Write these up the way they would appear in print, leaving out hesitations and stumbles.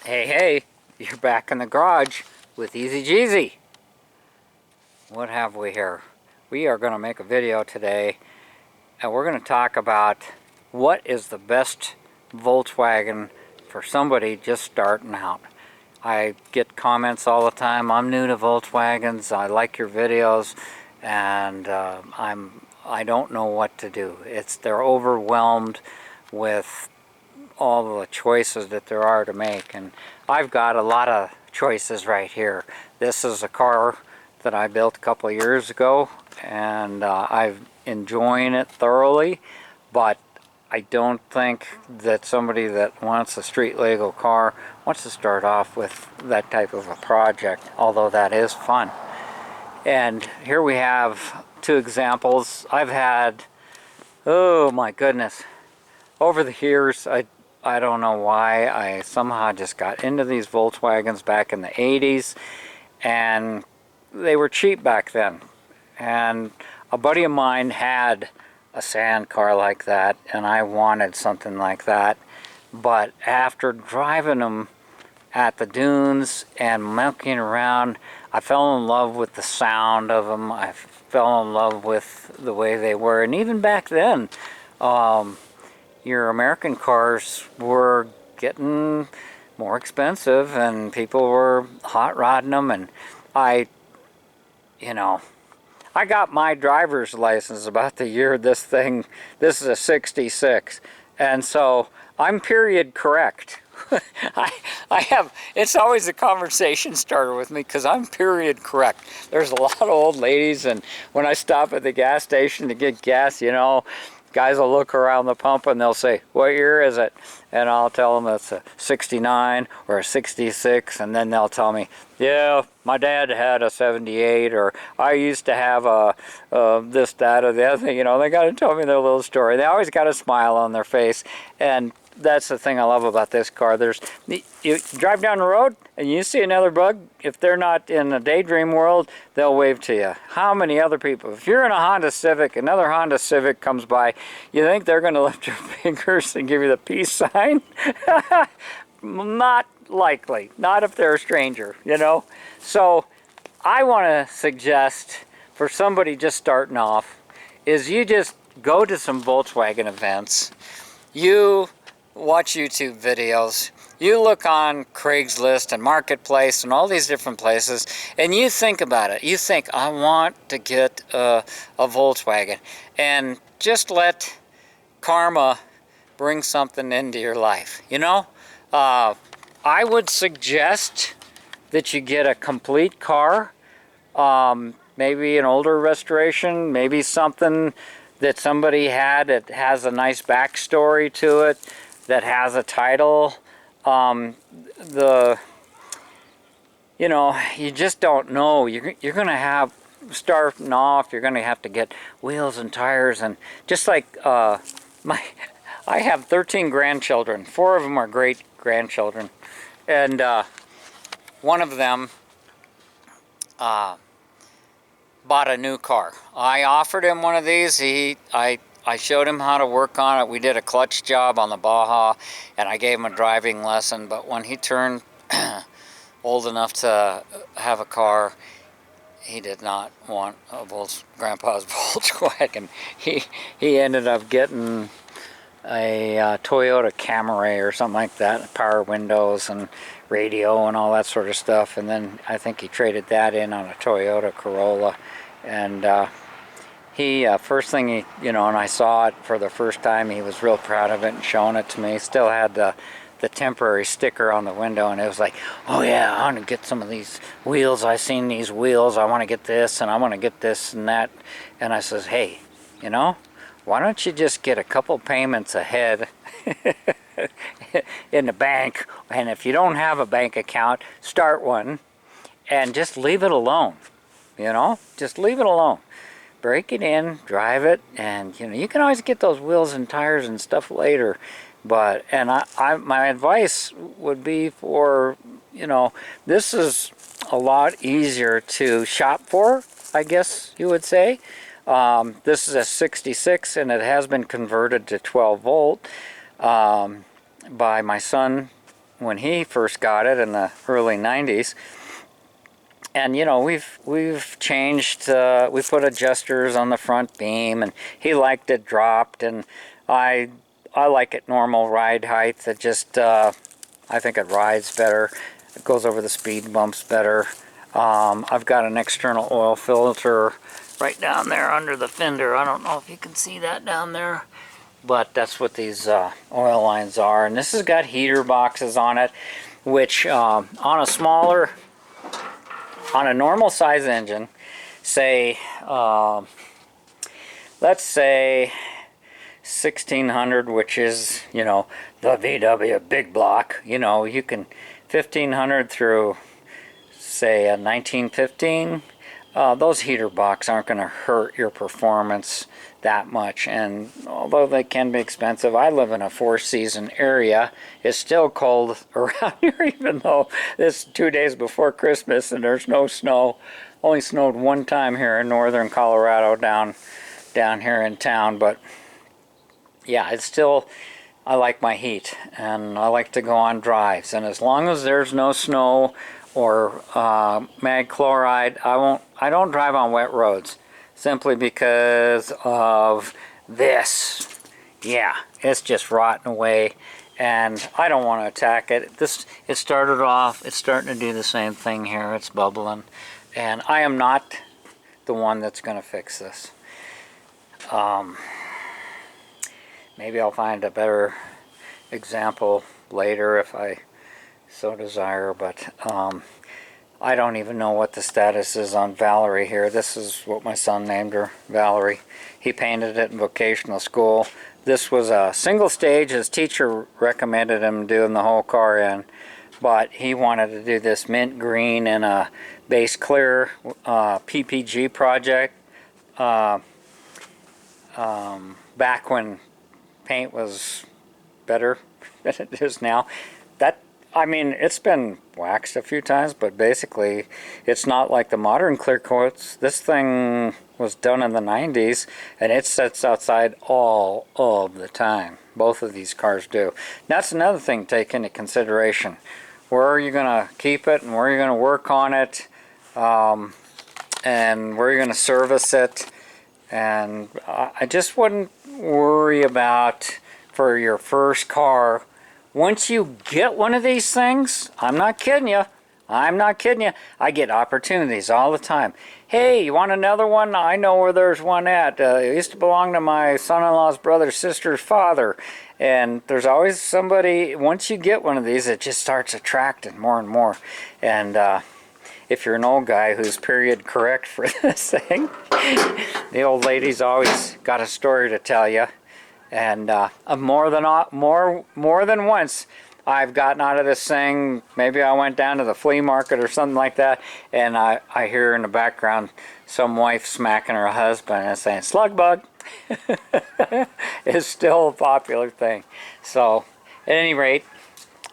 Hey, you're back in the garage with TheEZGZ. What have we here? We are going to make a video today and we're going to talk about what is the best Volkswagen for somebody just starting out. I get comments all the time, I'm new to Volkswagens, I like your videos, and I don't know what to do. They're overwhelmed with all the choices that there are to make, and I've got a lot of choices right here. This is a car that I built a couple of years ago, and I'm enjoying it thoroughly, but I don't think that somebody that wants a street legal car wants to start off with that type of a project, although that is fun. And here we have two examples. I've had, oh my goodness, over the years, I don't know why, I somehow just got into these Volkswagens back in the 80s, and they were cheap back then. And a buddy of mine had a sand car like that, and I wanted something like that. But after driving them at the dunes and monkeying around, I fell in love with the sound of them. I fell in love with the way they were. And even back then, your American cars were getting more expensive and people were hot rodding them, and I got my driver's license about the year this is a 66, and so I'm period correct. It's always a conversation starter with me because I'm period correct. There's a lot of old ladies, and when I stop at the gas station to get gas, guys will look around the pump and they'll say, what year is it? And I'll tell them it's a 69 or a 66, and then they'll tell me, yeah, my dad had a 78, or I used to have a this, that, or the other thing. They got to tell me their little story. They always got a smile on their face, and that's the thing I love about this car. You drive down the road and you see another bug. If they're not in a daydream world, they'll wave to you. How many other people? If you're in a Honda Civic, another Honda Civic comes by, you think they're going to lift your fingers and give you the peace sign? Not likely. Not if they're a stranger, So I want to suggest for somebody just starting off is you just go to some Volkswagen events. You watch YouTube videos, you look on Craigslist and Marketplace and all these different places, and you think about it. You think, I want to get a Volkswagen, and just let karma bring something into your life. I would suggest that you get a complete car, maybe an older restoration, maybe something that somebody had that has a nice backstory to it, that has a title. You just don't know. You're going to have, starting off, you're going to have to get wheels and tires, and just like I have 13 grandchildren. 4 of them are great grandchildren, and one of them bought a new car. I offered him one of these. I showed him how to work on it. We did a clutch job on the Baja, and I gave him a driving lesson. But when he turned old enough to have a car, he did not want Grandpa's Volkswagen. He ended up getting a Toyota Camry or something like that, power windows and radio and all that sort of stuff. And then I think he traded that in on a Toyota Corolla. And first thing and I saw it for the first time, he was real proud of it and showing it to me. He still had the temporary sticker on the window, and it was like, oh yeah, I want to get some of these wheels. I seen these wheels. I want to get this, and I want to get this and that. And I says, hey, why don't you just get a couple payments ahead in the bank, and if you don't have a bank account, start one, and just leave it alone. Just leave it alone. Break it in, drive it, and you can always get those wheels and tires and stuff later. But my advice would be for this is a lot easier to shop for, I guess you would say. This is a 66, and it has been converted to 12 volt by my son when he first got it in the early 90s. And you know, we've changed. We put adjusters on the front beam, and he liked it dropped, and I like it normal ride height. It just I think it rides better. It goes over the speed bumps better. I've got an external oil filter right down there under the fender. I don't know if you can see that down there, but that's what these oil lines are. And this has got heater boxes on it, which on a normal size engine, say, let's say 1600, which is, you know, the VW big block, you know, you can 1500 through, say, a 1915, those heater boxes aren't going to hurt your performance that much. And although they can be expensive, I live in a four-season area. It's still cold around here, even though this 2 days before Christmas and there's no snow. Only snowed one time here in northern Colorado down here in town. But yeah, it's still, I like my heat and I like to go on drives. And as long as there's no snow or mag chloride, I don't drive on wet roads. Simply because of this. Yeah, it's just rotting away, and I don't want to attack it. It started off, it's starting to do the same thing here. It's bubbling, and I am not the one that's going to fix this. Maybe I'll find a better example later if I so desire, but I don't even know what the status is on Valerie here. This is what my son named her, Valerie. He painted it in vocational school. This was a single stage. His teacher recommended him doing the whole car in, but he wanted to do this mint green and a base clear PPG project back when paint was better than it is now. I mean, it's been waxed a few times, but basically it's not like the modern clear coats. This thing was done in the 90s, and it sits outside all of the time. Both of these cars do. That's another thing to take into consideration. Where are you going to keep it, and where are you going to work on it, and where are you going to service it. And I just wouldn't worry about, for your first car, once you get one of these things, I'm not kidding you. I'm not kidding you. I get opportunities all the time. Hey, you want another one? I know where there's one at. It used to belong to my son-in-law's brother's sister's father. And there's always somebody, once you get one of these, it just starts attracting more and more. And if you're an old guy who's period correct for this thing, the old lady's always got a story to tell you. And more than once, I've gotten out of this thing. Maybe I went down to the flea market or something like that, and I hear in the background some wife smacking her husband and saying, "Slug bug." It's still a popular thing. So, at any rate,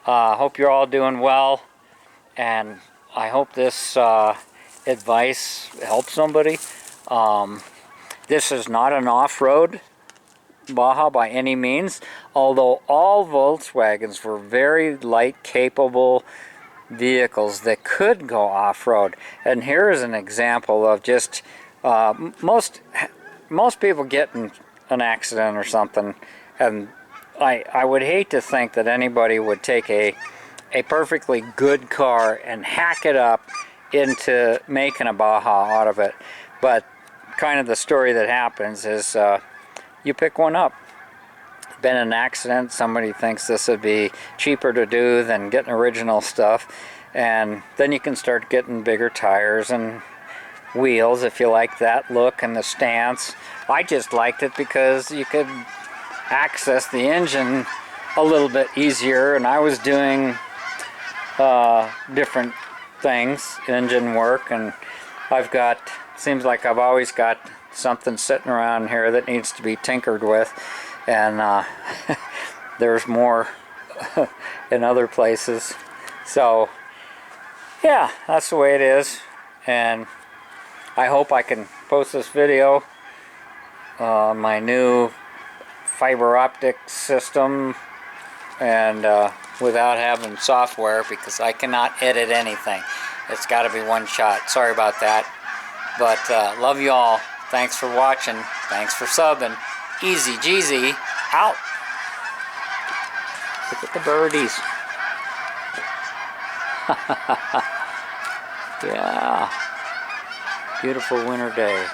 hope you're all doing well, and I hope this advice helps somebody. This is not an off-road Baja by any means, although all Volkswagens were very light capable vehicles that could go off-road. And here is an example of just most people get in an accident or something, and I would hate to think that anybody would take a perfectly good car and hack it up into making a Baja out of it. But kind of the story that happens is you pick one up. Been an accident, somebody thinks this would be cheaper to do than getting original stuff, and then you can start getting bigger tires and wheels if you like that look and the stance. I just liked it because you could access the engine a little bit easier, and I was doing different things, engine work, and seems like I've always got something sitting around here that needs to be tinkered with, and there's more in other places. So yeah, that's the way it is, and I hope I can post this video on my new fiber optic system, and without having software because I cannot edit anything. It's got to be one shot. Sorry about that. But love you all. Thanks for watching. Thanks for subbing. TheEZGZ out. Look at the birdies. Yeah. Beautiful winter day.